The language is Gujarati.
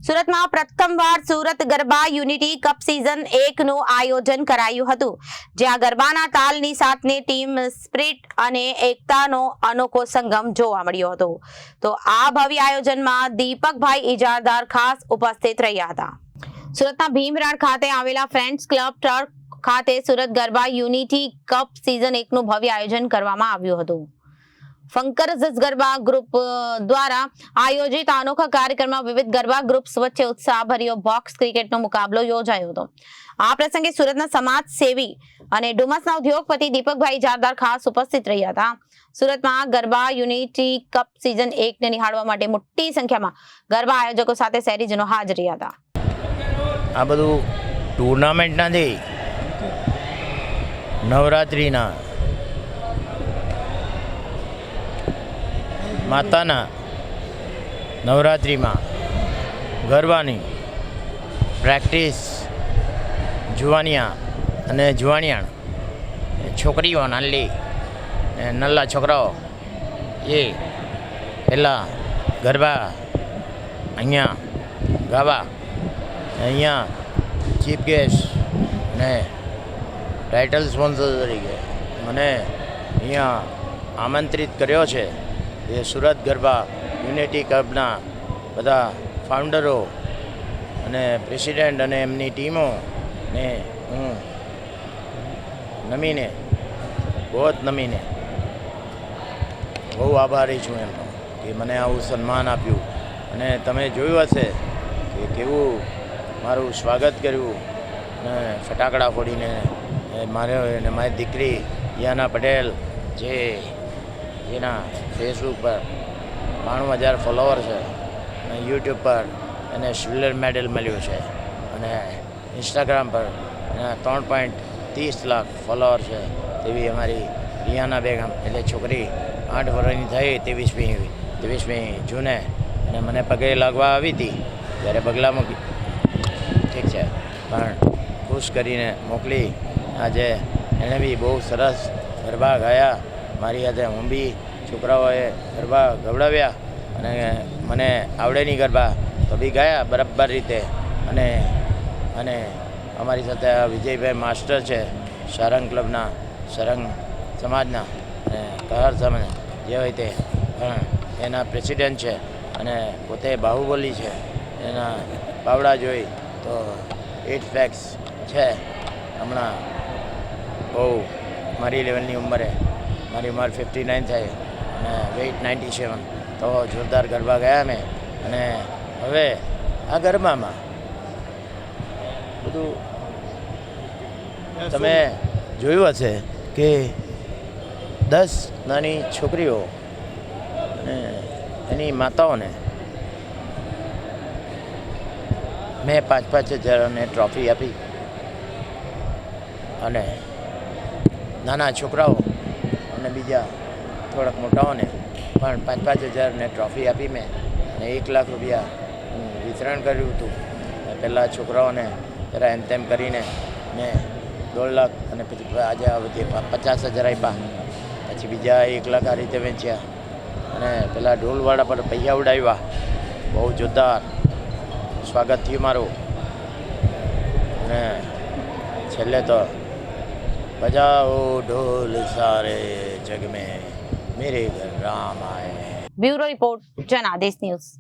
સુરતમાં પ્રથમવાર Surat garba unity cup season 1 નું આયોજન કરાયું હતું, જ્યાં ગરબાના તાલની સાથે ટીમ સ્પિરિટ અને એકતાનો અનોખો સંગમ જોવા મળ્યો હતો. તો આ ભવ્ય આયોજનમાં દીપકભાઈ ઇજારદાર ખાસ ઉપસ્થિત રહ્યા હતા. સુરતના ભીમરાડ ખાતે આવેલા ફ્રેન્ડ્સ ક્લબ ટર્ક ખાતે Surat garba unity cup season 1 નું ભવ્ય આયોજન કરવામાં આવ્યું હતું. ફંકરઝ ગરબા ગ્રુપ દ્વારા આયોજિત અનોખા કાર્યક્રમમાં વિવિધ ગરબા ગ્રુપ્સ વચ્ચે ઉત્સાહભર્યો બોક્સ ક્રિકેટનો મુકાબલો યોજાયો હતો. આ પ્રસંગે સુરતના સમાજ સેવી અને ડુમસના ઉદ્યોગપતિ દીપકભાઈ ઇજારદાર ખાસ ઉપસ્થિત રહ્યા હતા. સુરતમાં ગરબા યુનિટી કપ સિઝન 1 ને નિહાળવા માટે મોટી સંખ્યામાં ગરબા આયોજકો સાથે શહેરીજનો હાજર રહ્યા હતા. આ બધું ટુર્નામેન્ટ નથી, નવરાત્રિના માતાના નવરાત્રિમાં ગરબાની પ્રેક્ટિસ જુવાનિયા અને જુવાનિયાણ છોકરીઓ નાનલી ને નલ્લા છોકરાઓ એ પહેલાં ગરબા અહીંયા ગાવા, અહીંયા ચીફ ગેસ્ટ ને ટાઇટલ સ્પોન્સર તરીકે મને અહીંયા આમંત્રિત કર્યો છે. એ સુરત ગરબા યુનિટી ક્લબના બધા ફાઉન્ડરો અને પ્રેસિડેન્ટ અને એમની ટીમોને હું નમીને બહુ આભારી છું એમનો કે મને આવું સન્માન આપ્યું. અને તમે જોયું હશે કે કેવું મારું સ્વાગત કર્યું ને ફટાકડા ફોડીને. મારી દીકરી યાના પટેલ જેના ફેસબુક પર 92,000 ફોલોવર છે અને યુટ્યુબ પર એને સિલ્વર મેડલ મળ્યું છે અને ઇન્સ્ટાગ્રામ પર એના 3.30 લાખ ફોલોવર છે. તેવી અમારી રિયાના બેગમ એટલે છોકરી 8 વર્ષની થઈ 23મી જૂને અને મને પગે લાગવા આવી હતી ત્યારે પગલા મૂકી ઠીક છે પણ ખુશ કરીને મોકલી. આજે એણે બી બહુ સરસ ગરબા ગાયા મારી સાથે. હું બી છોકરાઓએ ગરબા ગવડાવ્યા અને મને આવડે નહીં ગરબા તો બી ગાયા બરાબર રીતે. અને અમારી સાથે આ વિજયભાઈ માસ્ટર છે સારંગ ક્લબના, સારંગ સમાજના અને કહાર સમાજ જે હોય તે પણ એના પ્રેસિડેન્ટ છે અને પોતે બાહુબલી છે. એના પાવડા જોઈ તો 8 પેક્સ છે. હમણાં બહુ મારી લેવલની ઉંમરે, મારી ઉંમર 59 થાય અને વેઇટ 97. તો જોરદાર ગરબા ગયા મેં. અને હવે આ ગરબામાં બધું તમે જોયું હશે કે 10 નાની છોકરીઓ અને એની માતાઓને મેં 5,000 ટ્રોફી આપી અને નાના છોકરાઓ અને બીજા થોડાક મોટાઓને પણ 5,000 ટ્રોફી આપી મેં અને 1 લાખ રૂપિયા હું વિતરણ કર્યું હતું. પહેલાં છોકરાઓને જરા એમ તેમ કરીને મેં 1.5 લાખ અને પછી આજે આ બધી 50,000 આપ્યા. પછી બીજા 1 લાખ આ રીતે વેચ્યા અને પેલા ઢોલવાળા પર પૈસા ઉડાવ્યા. બહુ જોરદાર સ્વાગત થયું મારું. અને છેલ્લે તો બજાઓ ઢોલ સારે જગ મેં મેરે ઘર રામ આए. Bureau report, Janadesh news.